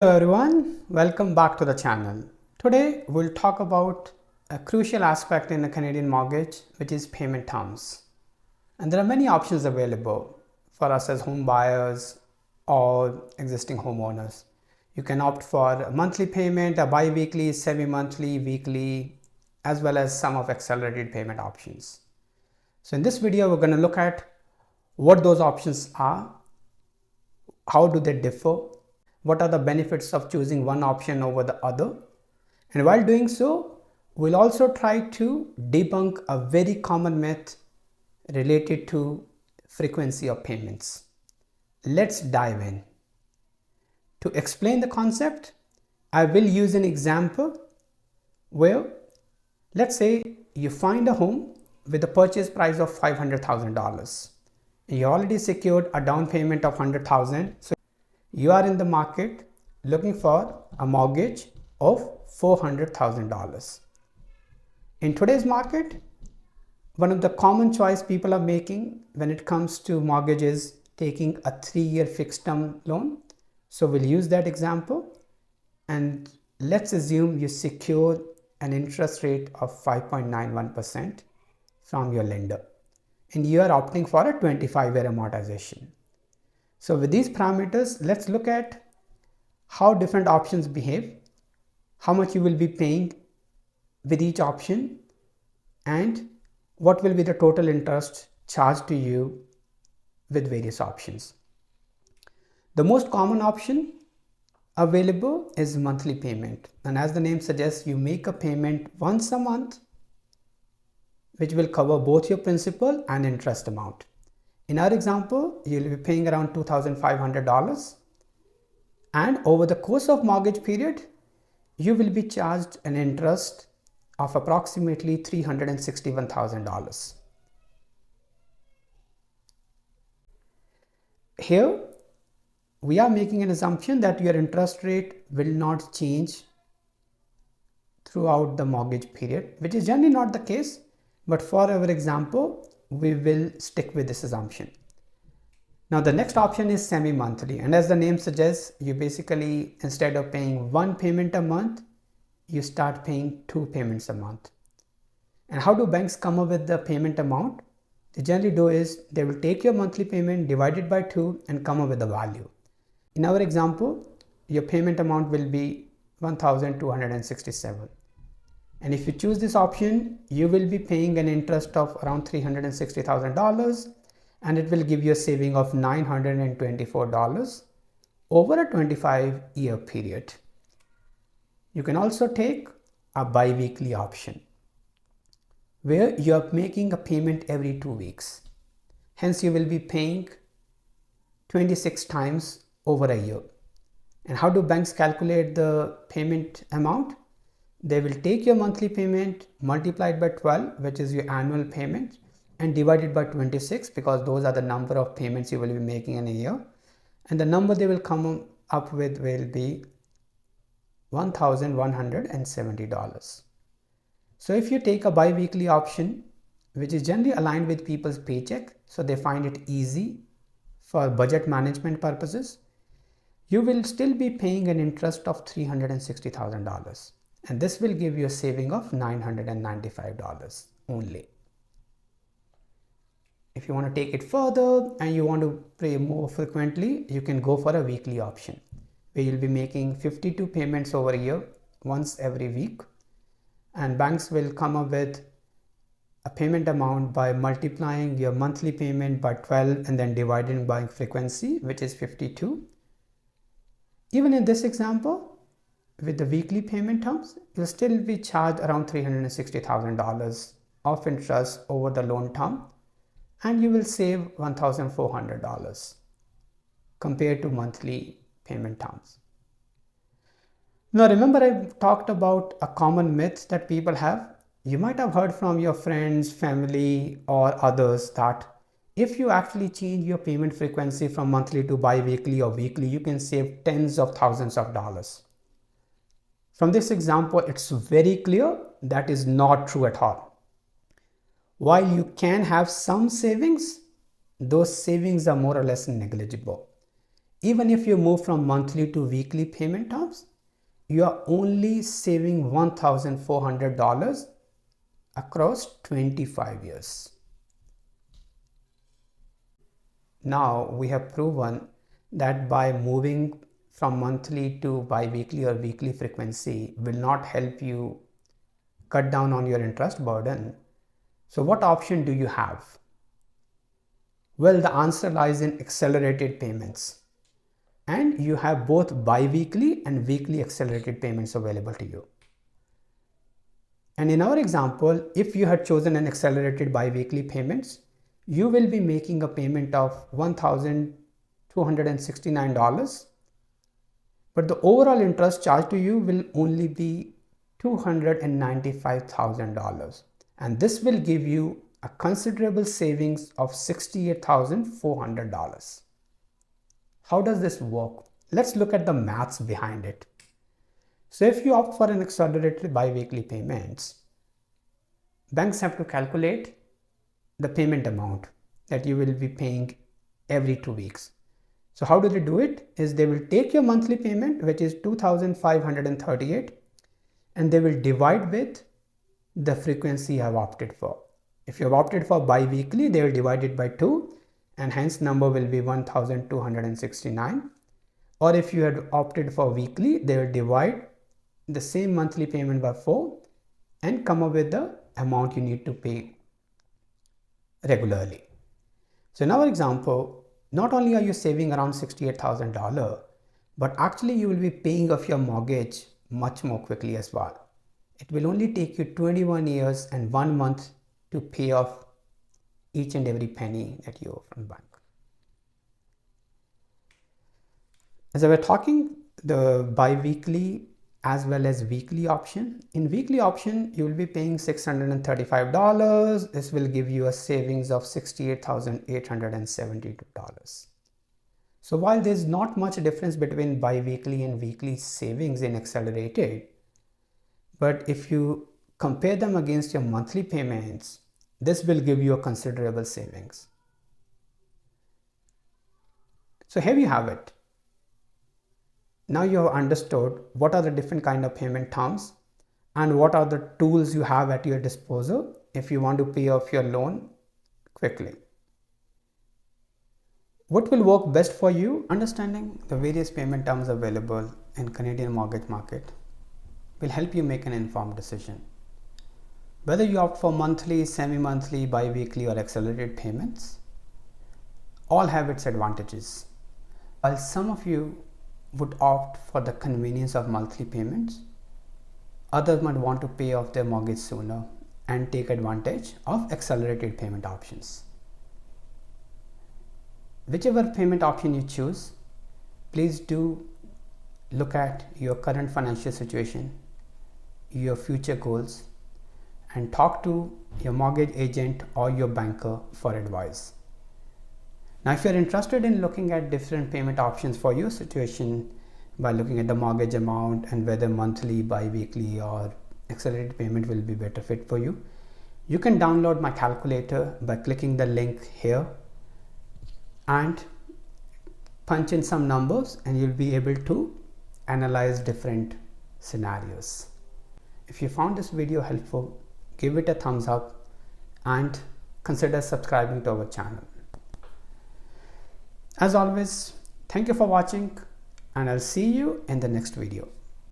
Hello everyone, welcome back to the channel. Today we'll talk about a crucial aspect in a Canadian mortgage, which is payment terms. And there are many options available for us as home buyers or existing homeowners. You can opt for a monthly payment, a bi-weekly, semi-monthly, weekly, as well as some of accelerated payment options. So in this video, we're going to look at what those options are, how do they differ, what are the benefits of choosing one option over the other, and while doing so, we'll also try to debunk a very common myth related to frequency of payments. Let's dive in. To explain the concept, I will use an example where, let's say you find a home with a purchase price of $500,000. You already secured a down payment of $100,000. So you are in the market looking for a mortgage of $400,000. In today's market, one of the common choice people are making when it comes to mortgage is taking a 3-year fixed term loan. So we'll use that example, and let's assume you secure an interest rate of 5.91% from your lender, and you are opting for a 25-year amortization. So with these parameters, let's look at how different options behave, how much you will be paying with each option, and what will be the total interest charged to you with various options. The most common option available is monthly payment, and as the name suggests, you make a payment once a month which will cover both your principal and interest amount. In our example, you'll be paying around $2,500, and over the course of mortgage period, you will be charged an interest of approximately $361,000. Here, we are making an assumption that your interest rate will not change throughout the mortgage period, which is generally not the case, but for our example, we will stick with this assumption. Now the next option is semi-monthly, and as the name suggests, you basically, instead of paying one payment a month, you start paying 2 payments a month. And how do banks come up with the payment amount? They generally do is they will take your monthly payment, divide it by 2, and come up with a value. In our example, your payment amount will be $1,267. And if you choose this option, you will be paying an interest of around $360,000, and it will give you a saving of $924 over a 25-year period. You can also take a bi-weekly option where you are making a payment every 2 weeks. Hence, you will be paying 26 times over a year. And how do banks calculate the payment amount? They will take your monthly payment, multiply it by 12, which is your annual payment, and divide it by 26, because those are the number of payments you will be making in a year. And the number they will come up with will be $1,170. So if you take a bi-weekly option, which is generally aligned with people's paycheck, so they find it easy for budget management purposes, you will still be paying an interest of $360,000. And this will give you a saving of $995 only. If you want to take it further and you want to pay more frequently, you can go for a weekly option where you'll be making 52 payments over a year, once every week. And banks will come up with a payment amount by multiplying your monthly payment by 12 and then dividing by frequency, which is 52. Even in this example, with the weekly payment terms, you'll still be charged around $360,000 of interest over the loan term, and you will save $1,400 compared to monthly payment terms. Now remember, I talked about a common myth that people have. You might have heard from your friends, family, or others that if you actually change your payment frequency from monthly to bi-weekly or weekly, you can save tens of thousands of dollars. From this example, it's very clear that is not true at all. While you can have some savings, those savings are more or less negligible. Even if you move from monthly to weekly payment terms, you are only saving $1,400 across 25 years. Now we have proven that by moving from monthly to bi-weekly or weekly frequency will not help you cut down on your interest burden. So what option do you have? Well, the answer lies in accelerated payments. And you have both bi-weekly and weekly accelerated payments available to you. And in our example, if you had chosen an accelerated bi-weekly payments, you will be making a payment of $1,269, but the overall interest charged to you will only be $295,000, and this will give you a considerable savings of $68,400. How does this work? Let's look at the maths behind it. So if you opt for an accelerated bi-weekly payments, banks have to calculate the payment amount that you will be paying every 2 weeks. So how do they do it? Is they will take your monthly payment, which is $2,538, and they will divide with the frequency you have opted for. If you have opted for bi-weekly, they will divide it by 2, and hence number will be 1,269. Or if you had opted for weekly, they will divide the same monthly payment by 4 and come up with the amount you need to pay regularly. So in our example, not only are you saving around $68,000, but actually you will be paying off your mortgage much more quickly as well. It will only take you 21 years and 1 month to pay off each and every penny that you owe from the bank. As I was talking, the bi-weekly as well as weekly option. In weekly option, you will be paying $635. This will give you a savings of $68,872. So while there's not much difference between bi-weekly and weekly savings in accelerated, but if you compare them against your monthly payments, this will give you a considerable savings. So here you have it. Now you have understood what are the different kind of payment terms and what are the tools you have at your disposal if you want to pay off your loan quickly. What will work best for you? Understanding the various payment terms available in Canadian mortgage market will help you make an informed decision. Whether you opt for monthly, semi-monthly, bi-weekly or accelerated payments, all have its advantages. While some of you would opt for the convenience of monthly payments, others might want to pay off their mortgage sooner and take advantage of accelerated payment options. Whichever payment option you choose, please do look at your current financial situation, your future goals, and talk to your mortgage agent or your banker for advice. Now, if you're interested in looking at different payment options for your situation by looking at the mortgage amount and whether monthly, bi-weekly or accelerated payment will be better fit for you, you can download my calculator by clicking the link here and punch in some numbers and you'll be able to analyze different scenarios. If you found this video helpful, give it a thumbs up and consider subscribing to our channel. As always, thank you for watching and I'll see you in the next video.